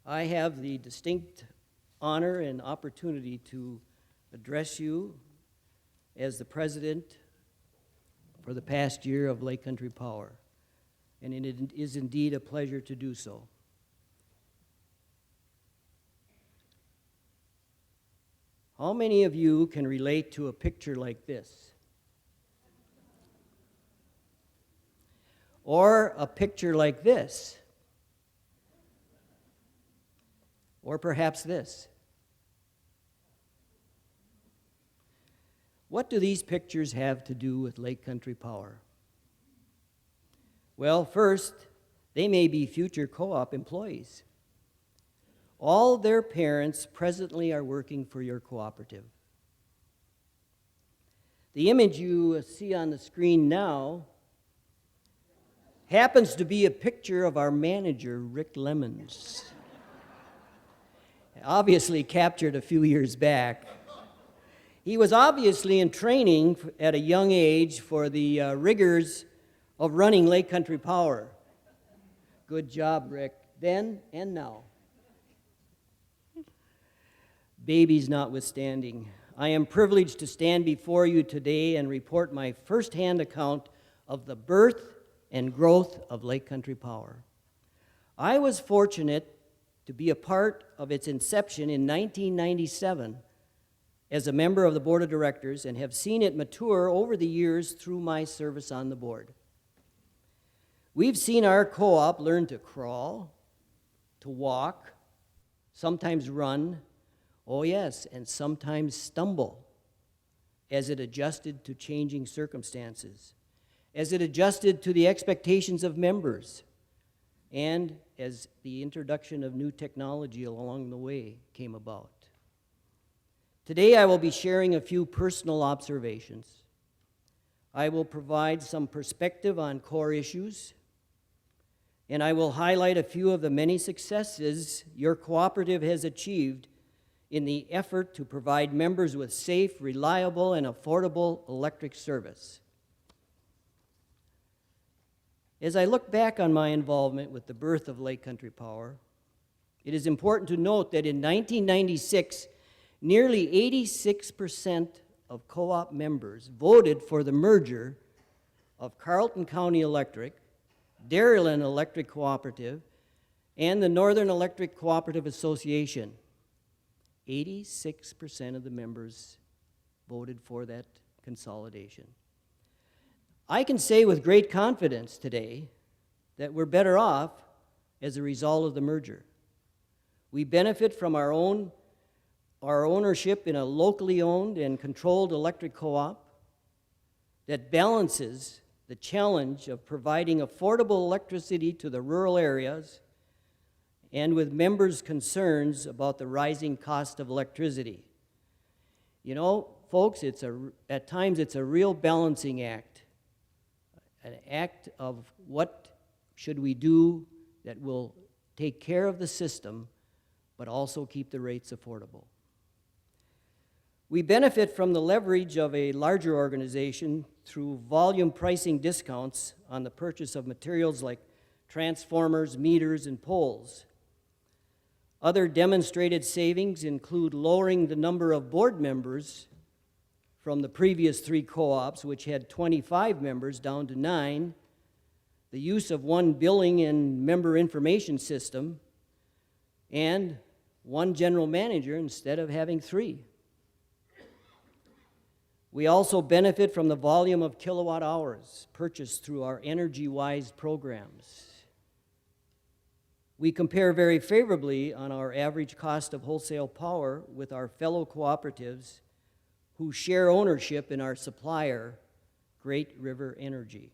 I have the distinct honor and opportunity to address you as the president for the past year of Lake Country Power, and it is indeed a pleasure to do so. How many of you can relate to a picture like this? Or a picture like this? Or perhaps this? What do these pictures have to do with Lake Country Power? Well, first, they may be future co-op employees. All their parents presently are working for your cooperative. The image you see on the screen now happens to be a picture of our manager, Rick Lemons. Obviously captured a few years back. He was obviously in training at a young age for the rigors of running Lake Country Power. Good job, Rick, then and now. Babies notwithstanding, I am privileged to stand before you today and report my firsthand account of the birth and growth of Lake Country Power. I was fortunate to be a part of its inception in 1997 as a member of the board of directors and have seen it mature over the years through my service on the board. We've seen our co-op learn to crawl, to walk, sometimes run, oh yes, and sometimes stumble as it adjusted to changing circumstances, as it adjusted to the expectations of members, and as the introduction of new technology along the way came about. Today I will be sharing a few personal observations. I will provide some perspective on core issues, and I will highlight a few of the many successes your cooperative has achieved in the effort to provide members with safe, reliable, and affordable electric service. As I look back on my involvement with the birth of Lake Country Power, it is important to note that in 1996, nearly 86% of co-op members voted for the merger of Carleton County Electric, Dairyland Electric Cooperative, and the Northern Electric Cooperative Association. 86% of the members voted for that consolidation. I can say with great confidence today that we're better off as a result of the merger. We benefit from our ownership in a locally owned and controlled electric co-op that balances the challenge of providing affordable electricity to the rural areas and with members' concerns about the rising cost of electricity. You know, folks, at times it's a real balancing act, an act of what should we do that will take care of the system, but also keep the rates affordable. We benefit from the leverage of a larger organization through volume pricing discounts on the purchase of materials like transformers, meters, and poles. Other demonstrated savings include lowering the number of board members from the previous 3 co-ops, which had 25 members, down to 9, the use of one billing and member information system, and one general manager instead of having 3. We also benefit from the volume of kilowatt hours purchased through our Energy-Wise programs. We compare very favorably on our average cost of wholesale power with our fellow cooperatives who share ownership in our supplier, Great River Energy.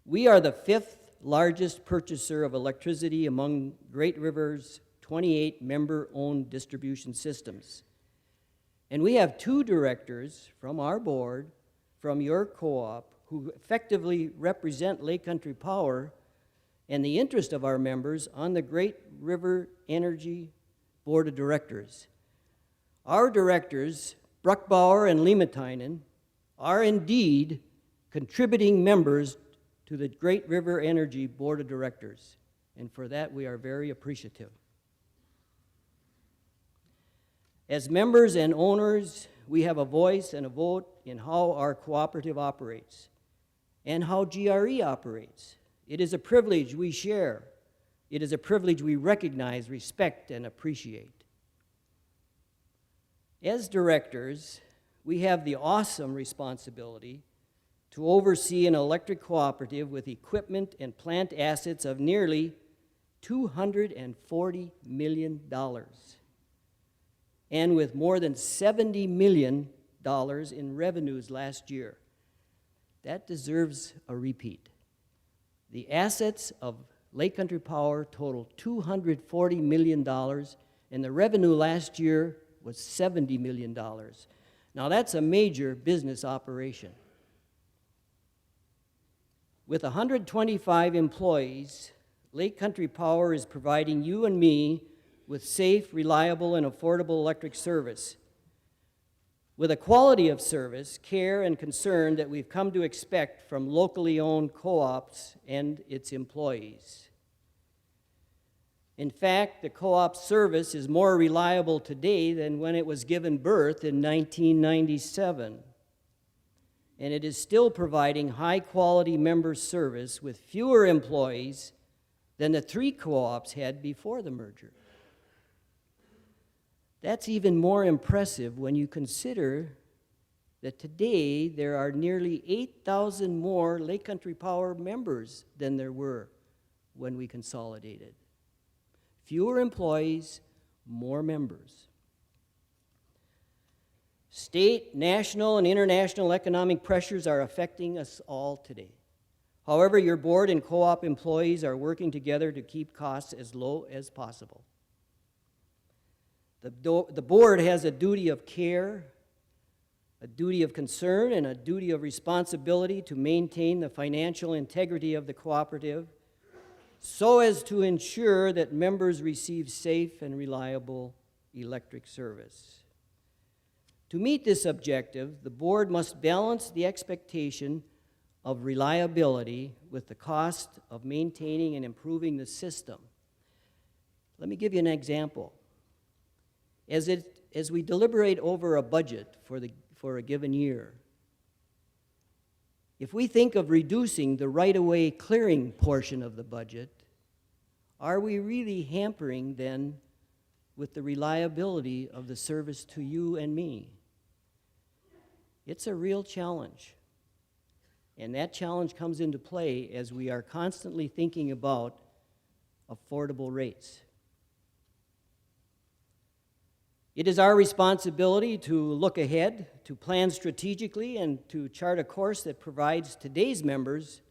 We are the 5th largest purchaser of electricity among Great River's 28 member-owned distribution systems. And we have 2 directors from our board, from your co-op, who effectively represent Lake Country Power and the interest of our members on the Great River Energy Board of Directors. Our directors, Bruckbauer and Limatainen, are indeed contributing members to the Great River Energy Board of Directors. and for that we are very appreciative. As members and owners, we have a voice and a vote in how our cooperative operates and how GRE operates. It is a privilege we share. It is a privilege we recognize, respect, and appreciate. As directors, we have the awesome responsibility to oversee an electric cooperative with equipment and plant assets of nearly $240 million, and with more than $70 million in revenues last year. That deserves a repeat. The assets of Lake Country Power total $240 million, and the revenue last year was $70 million. Now that's a major business operation. With 125 employees, Lake Country Power is providing you and me with safe, reliable, and affordable electric service, with a quality of service, care, and concern that we've come to expect from locally owned co-ops and its employees. In fact, the co-op service is more reliable today than when it was given birth in 1997. And it is still providing high-quality member service with fewer employees than the 3 co-ops had before the merger. That's even more impressive when you consider that today there are nearly 8,000 more Lake Country Power members than there were when we consolidated. Fewer employees, more members. State, national, and international economic pressures are affecting us all today. However, your board and co-op employees are working together to keep costs as low as possible. The board has a duty of care, a duty of concern, and a duty of responsibility to maintain the financial integrity of the cooperative so as to ensure that members receive safe and reliable electric service. To meet this objective, the board must balance the expectation of reliability with the cost of maintaining and improving the system. Let me give you an example. As we deliberate over a budget for a given year, if we think of reducing the right-of-way clearing portion of the budget, are we really hampering then with the reliability of the service to you and me? It's a real challenge. And that challenge comes into play as we are constantly thinking about affordable rates. It is our responsibility to look ahead, to plan strategically, and to chart a course that provides today's members,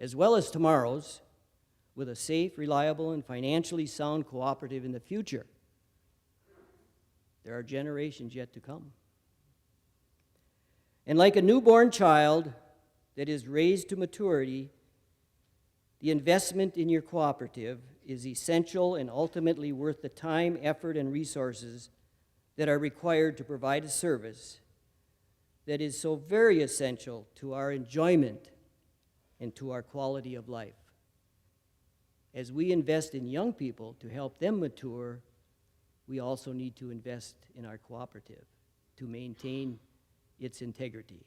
as well as tomorrow's, with a safe, reliable, and financially sound cooperative in the future. There are generations yet to come. And like a newborn child that is raised to maturity, the investment in your cooperative is essential and ultimately worth the time, effort, and resources that are required to provide a service that is so very essential to our enjoyment and to our quality of life. As we invest in young people to help them mature, we also need to invest in our cooperative to maintain its integrity.